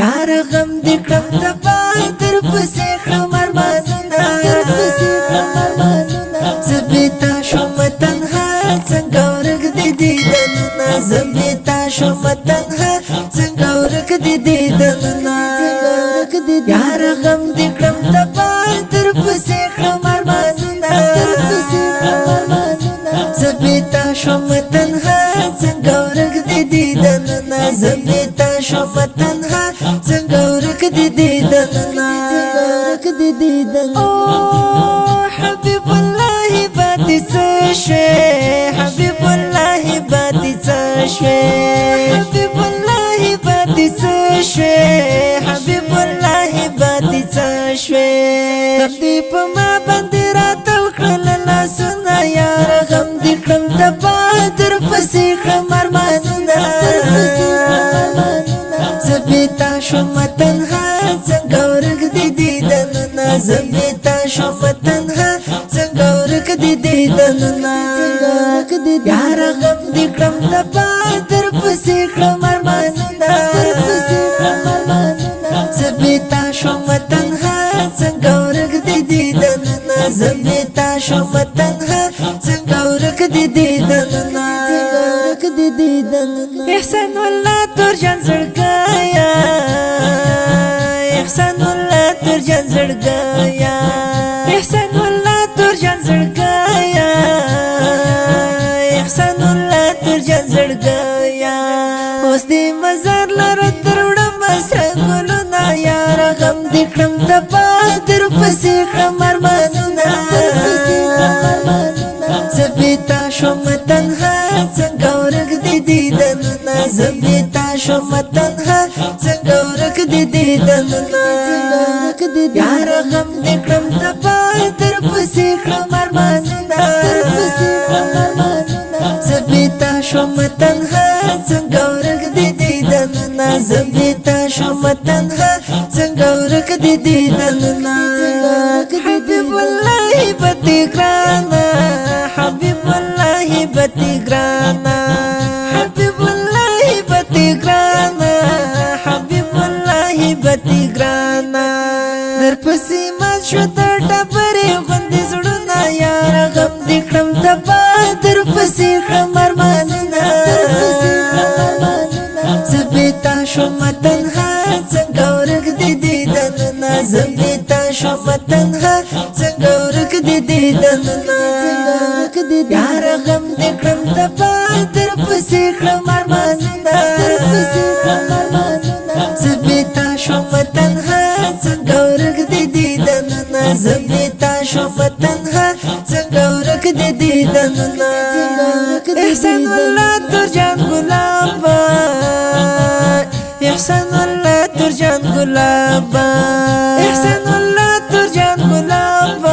یار غم دې کړم د پای تر پسې کړم ارمانونه زه بېتا شوم تنها څنګه ورک دې دیدنونه زه بېتا شوم تنها څنګه ورک دې دیدنونه یار غم دې کړم د پای تر پسې کړم ارمانونه زه بېتا شوم تنها څنګه ورک دې دیدنونه زه بېتا شوم تنها څنګه ورک دې دیدنونه او حبیب الله باندې څه شوې حبیب الله باندې څه شوې حبیب الله باندې څه شوې حبیب الله باندې څه شوې غم دې په ما باندې راتاو کړل لاسونه یار غم دې کړم د بادر پسې کړم ارمانونه زه بېتا شوم تنها څنګه ورک دې دیدنونه زه بېتا شوم تنها څنګه ورک دې دیدنونه یار غم دې کړم د بادر پسې کړم ارمانونه زه بېتا شوم تنها څنګه ورک دې دیدنونه زه بېتا شوم تنها څنګه ورک دې دیدنونه احسان الله تور جان زړګیا احسان الله تور جان زړګیا احسان الله تور جان زړګیا احسان الله تور جان زړګیا اوس دې مزار لار تروړم سره ګلونه یار غم دې کړم د بادر پسې کړم ارمانونه زه بېتا شوم تنها څنګه ورک دې دیدنونه زه بېتا شوم تنها څنګه ورک دې دیدنونه یار غم دې کړم د بادر پسې کړم ارمانونه زه بېتا شوم تنها څنګه ورک دې دیدنونه زه بېتا شوم تنها څنګه ورک دې دیدنونه حبیب الله بتی ګرانا حبیب الله بتی ګرانا حبیب الله بتی ګرانا حبیب الله بتی ګرانا در پسې ما شو د ډبرې غوندې زړونه یار غم دې کړم د بادر پسې کړم ارمانونه زه بېتا شوم تنها څنګه ورک دې دیدنونه زه بېتا شوم تنها څنګه ورک دې دیدنونه یار غم دې کړم د بادر پسې کړم ارمانونه زه بېتا شوم تنها څنګه ورک دې دیدنونه زه بېتا شوم تنها څنګه ورک دې دیدنونه احسان الله تور جان ګلاب احسان الله تور جان ګلاب احسان الله تور جان ګلاب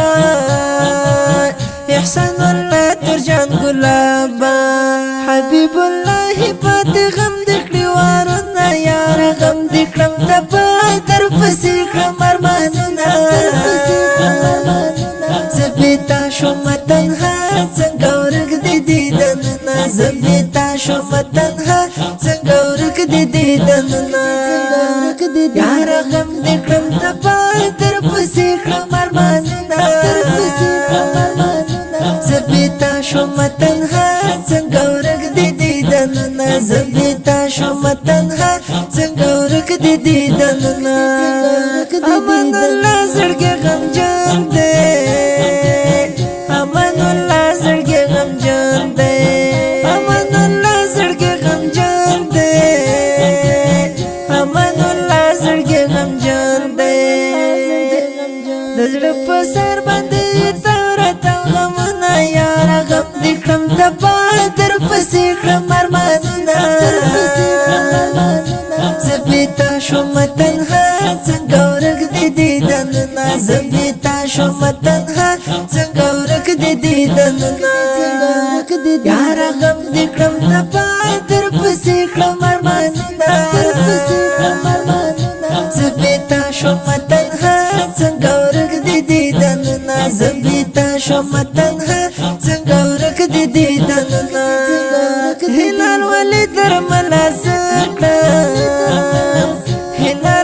احسان الله تور جان ګلاب حبیب الله پاتې غم دې کړي وارونه یار غم دې کړم د بادر پسې کړم ارمانونه زه بېتا شوم تنها څنګه ورک دې دیدنونه زه بېتا شوم تنها څنګه ورک دې دیدنونه یار غم دې کړم د بادر پسې کړم ارمانونه زه بېتا شوم تنها څنګه ورک دې دیدنونه زه بېتا شوم تنها څنګه ورک دې دیدنونه امان الله زړګی غمجن دی امان الله زړګی غمجن دی امان الله زړګی غمجن دی امان الله زړګی غمجن دی د زړه په سر باندې تورته غمونه یار غم دې کړم د بادر پسې کړم ارمانونه زه بېتا شوم تنها څنګه ورک دې دیدنونه زه بېتا شوم تنها څنګه ورک دې دیدنونه یار غم دې کړم د بادر پسې کړم ارمانونه زه بېتا شوم تنها څنګه ورک دې دیدنونه زه بېتا شوم تنها څنګه ورک دې دیدنونه هلال ولې درمل زکړه هلال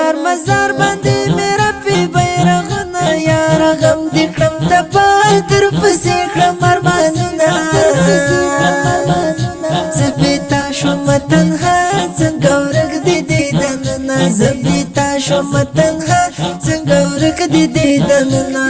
یار مزار باندې میرا پی بیرغونه یار غم دې کړم تبار در پسې کړم ارمانونه زبیتا شوم تنها څنګه ورک دې دیدنونه زبیتا شوم تنها څنګه ورک دې دیدنونه